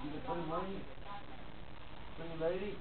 See the pretty lady? Pretty lady?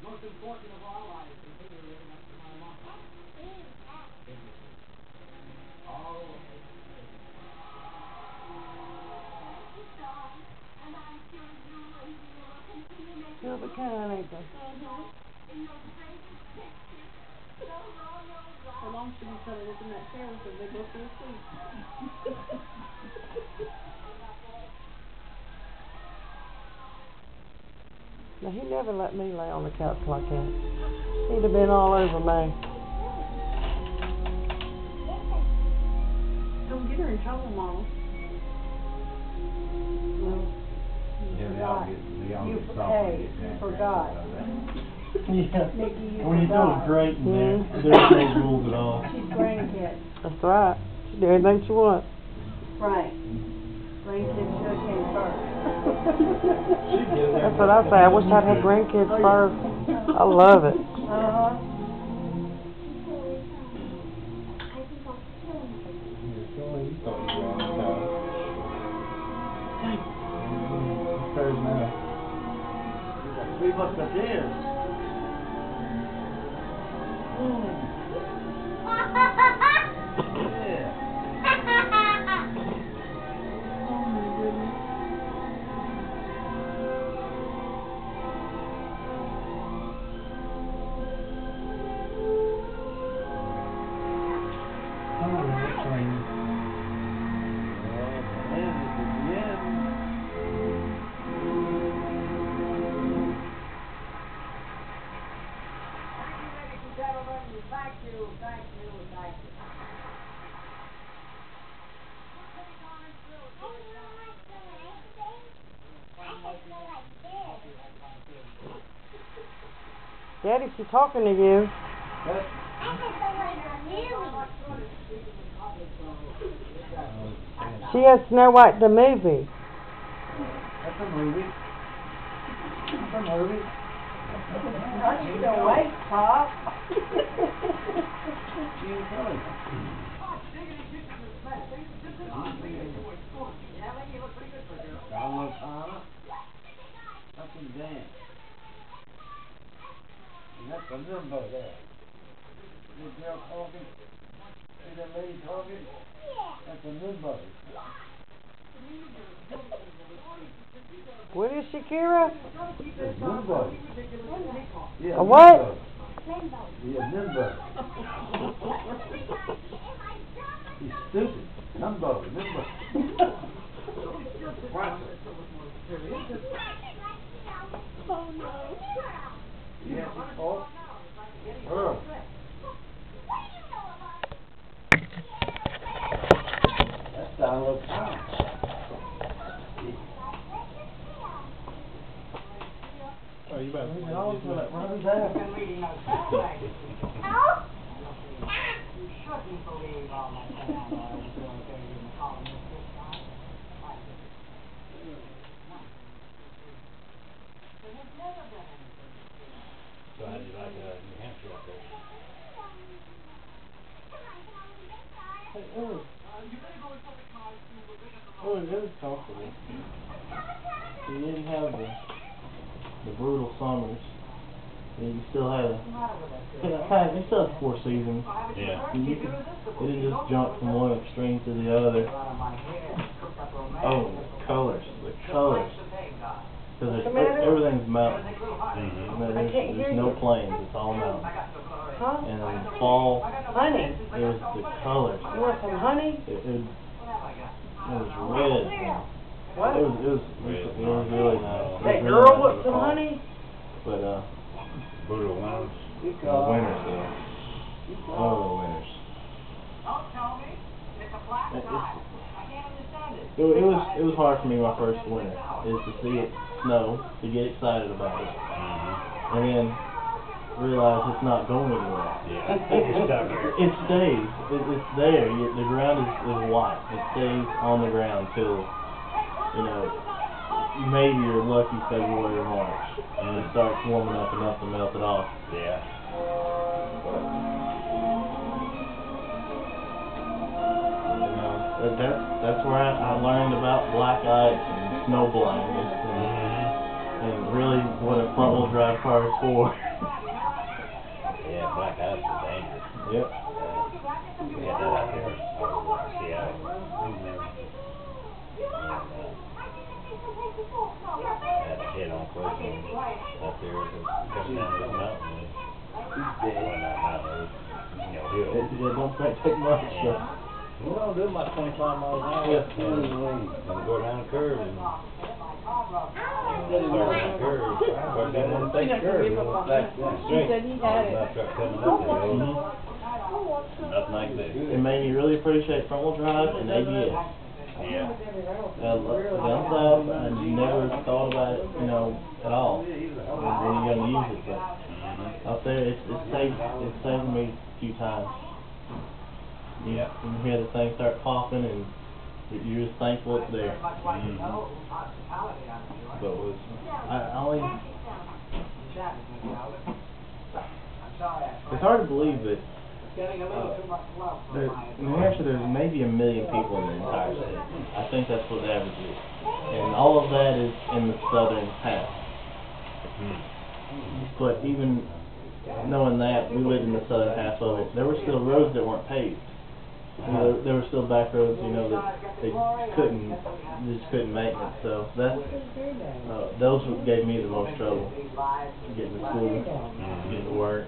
Most important of all, I continue living up to my motto. Oh, You're the kind, ain't they? How long should we try to look in that chair until they both go to sleep? Now, he never let me lay on the couch like that. He'd have been all over me. Don't get her in trouble, Mama. No. You forgot. Yeah. Mickey, you When you're forgot. doing great and there's no rules at all. She's grandkid. That's right. She do anything she wants. Right. Grandkids should have came first. That's what I say. I wish I'd had grandkids first. I love it. Uh-huh. Three musketeers. Daddy, she's talking to you. She has Snow White the movie. That's a movie. That's a movie. Don't wait, Pop. That's a dance. And that's a limbo there. See the girl talking? See the lady talking? That's a limbo. What is she, Kera? Limbo. Yeah, A what? Limbo. Yeah, limbo. He's stupid. Limbo. Oh, no. Yeah, she's called her. That's Donald Trump. Oh, you better Leave it on until it runs out. You shouldn't believe all that Kera was doing in the column this time. There has never been anything. So how do you like New Hampshire up there? Oh, it is comfortable. You didn't have the brutal summers. You still had it still has 4 seasons. Yeah. It didn't just jump from one extreme to the other. Oh, the colors. Because everything's mountain. There's no plains. It's all mountain. Huh? And in the fall, Honey. it was the colors. You want some honey? It was red. What? It was really nice. Hey, girl, want some honey? But brutal winters. the winters though. Oh, the winters. It was hard for me my first winter, is to see it snow, to get excited about it, and then realize it's not going anywhere. Yeah, it's stuck here. It stays. It's there. The ground is white. It stays on the ground till, you know, maybe you're lucky February or March. It starts warming up enough to melt it off. Yeah. That's where I learned about black ice and snow blindness and really what a front wheel drive car is for. Yeah, black ice is dangerous. Yep. We had that out there in Seattle. Had a head-on collision out there coming down this mountain. Well, not mountain, it was, hill. It don't take much. Yeah. We don't do about 25 miles an hour. Yeah. And go down a curve and start around a curve. But then when they take a curve, it goes back straight. That truck coming up the hill. Nothing like that. It made me really appreciate front wheel drive and ABS. Yeah. The downside, I never thought about it, at all when you're going to use it. But out there, it's saved me a few times. Yeah. You hear the thing start popping, and you're just thankful it's there. But it's hard to believe that in New Hampshire there's maybe 1 million people in the entire state. I think that's what the average is. And all of that is in the southern half. But even knowing that, we lived in the southern half of it, there were still roads that weren't paved. There were still back roads, that they just couldn't maintenance. So that's those gave me the most trouble, getting to school, getting to work.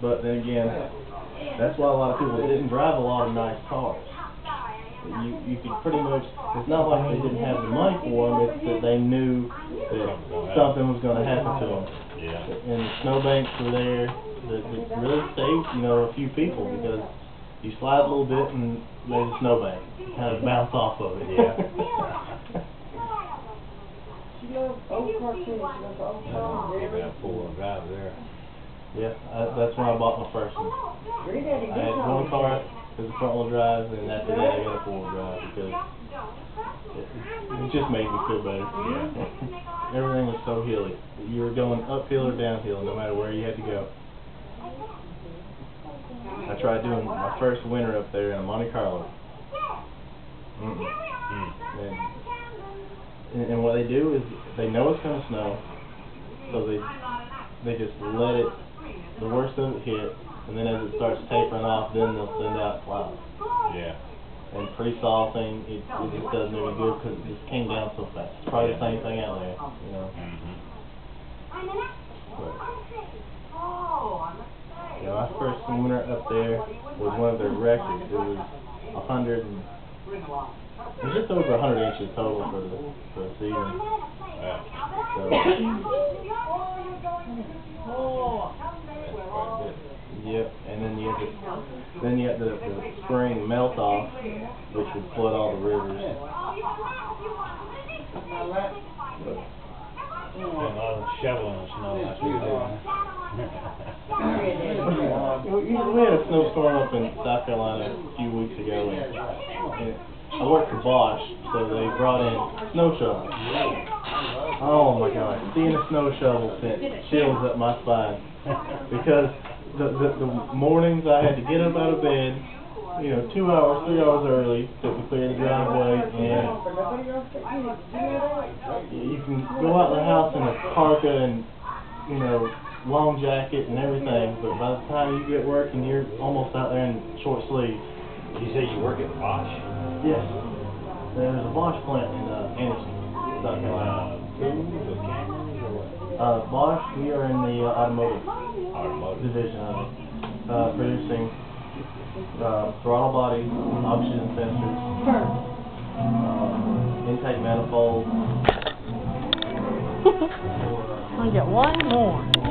But then again, that's why a lot of people didn't drive a lot of nice cars. You could pretty much, it's not like they didn't have the money for them, it's that they knew that something was going to happen to them. Yeah. And the snowbanks were there that really saved, a few people, because you slide a little bit and there's a snowbank. Kind of bounce off of it. Yeah. She loves old cartoons. She loves old songs. We have 4-wheel drive there. Yeah, that's when I bought my first one. Granddaddy I had one car as a front wheel drive, and after that I got a 4-wheel drive because it just made me feel better. Yeah. Everything was so hilly. You were going uphill or downhill, no matter where you had to go. I tried doing my first winter up there in a Monte Carlo. And what they do is they know it's going to snow, so they just let it, the worst of it hit, and then as it starts tapering off, then they'll send out clouds. Yeah. And pretty solid thing, it just doesn't do any good because it just came down so fast. It's probably the same thing out there, But, my first winter up there was one of their records. It was 100 and it was just over 100 inches total for the season. So, yep, and then you had the spring melt off, which would flood all the rivers. And a lot of shoveling of snow last week. We had a snowstorm up in South Carolina a few weeks ago, and I worked for Bosch, so they brought in snow shovels. Oh my God, seeing a snow shovel sent chills up my spine, because the mornings I had to get up out of bed, 2 hours, 3 hours early to clear the driveway, and you can go out of the house in a parka and, long jacket and everything, but by the time you get working, you're almost out there in short sleeves. You say you work at Bosch? Yes. There's a Bosch plant in Anderson, South Carolina. With cameras or what? Bosch, we are in the automotive division of it, producing throttle body, oxygen sensors, intake manifolds, I get one more.